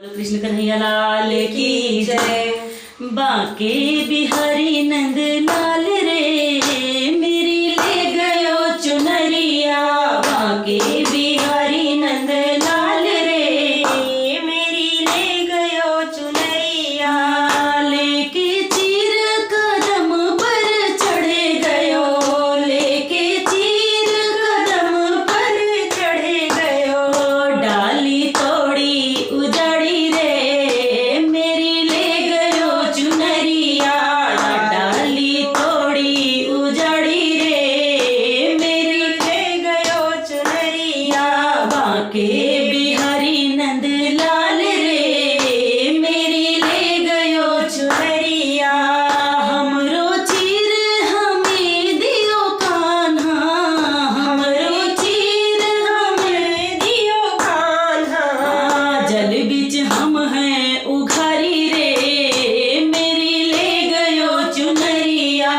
कृष्ण कन्हैया लाल की जय। बांके बिहारी नंद लाल रे मेरी ले गयो चुनरिया। बांके बिहारी नंद लाल रे मेरी ले गयो चुनरिया। लेके चीर कदम पर चढ़े गयो, लेके चीर कदम पर चढ़े गयो। डाली तोड़ी उजाड़ी रे मेरी ले गयो चुनरिया। डाली तोड़ी उजाड़ी रे मेरी ले गयो चुनरिया। बांके बिहारी नंद लाल रे मेरी ले गयो चुनरिया। हमरो चीर हमें दियो कान्हा, हमरो चीर हमें दियो कान्हा। जल बीच हम हैं उघारी रे मेरी ले गयो चुनरिया।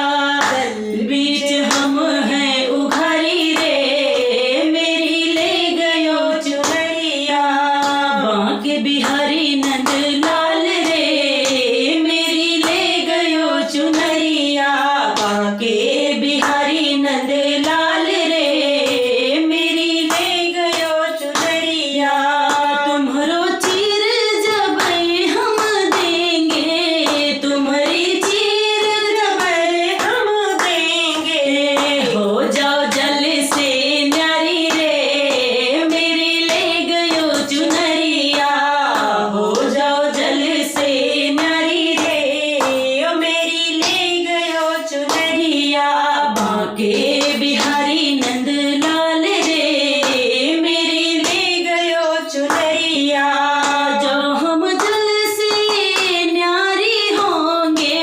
जल बीच हम हैं उघारी रे मेरी ले गयो चुनरिया। बांके बिहारी नंद लाल रे मेरी ले गयो चुनरिया। बांके बिहारी नंद लाल रे मेरी ले गयो चुनरिया। तुम्हारो चीर जबै हम देंगे, तुम्हारी चीर जबै हम देंगे। हो जाओ जल से न्यारी रे मेरी ले गयो चुनरिया। हो जाओ जल से न्यारी रे ओ मेरी ले गयो चुनरिया। बांके बिहारी नंद लाल रे मेरी ले गयो चुनरिया। जब हम जल से न्यारी होंगे,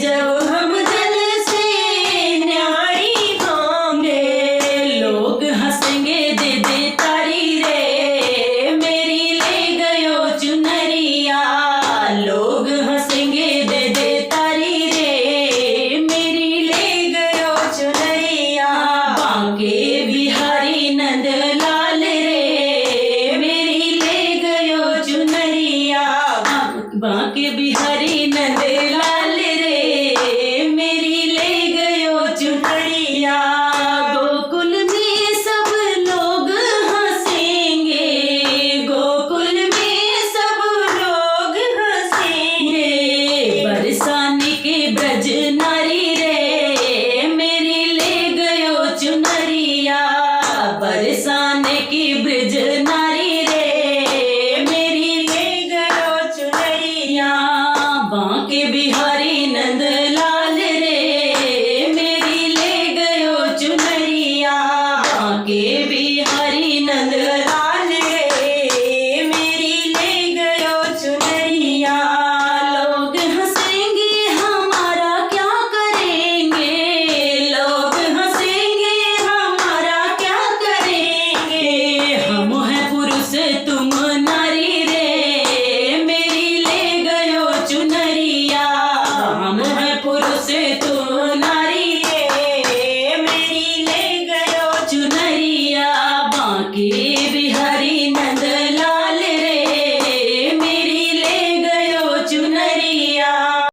जब हम जल से न्यारी होंगे। लोग हंसेंगे दे दे तारी रे मेरी ले गयो चुनरिया। लोग हंसेंगे दे दे तारी रे मेरी ले गयो चुनरिया। बांके बिहारी नंद लाल रे मेरी ले गयो चुनरिया। बांके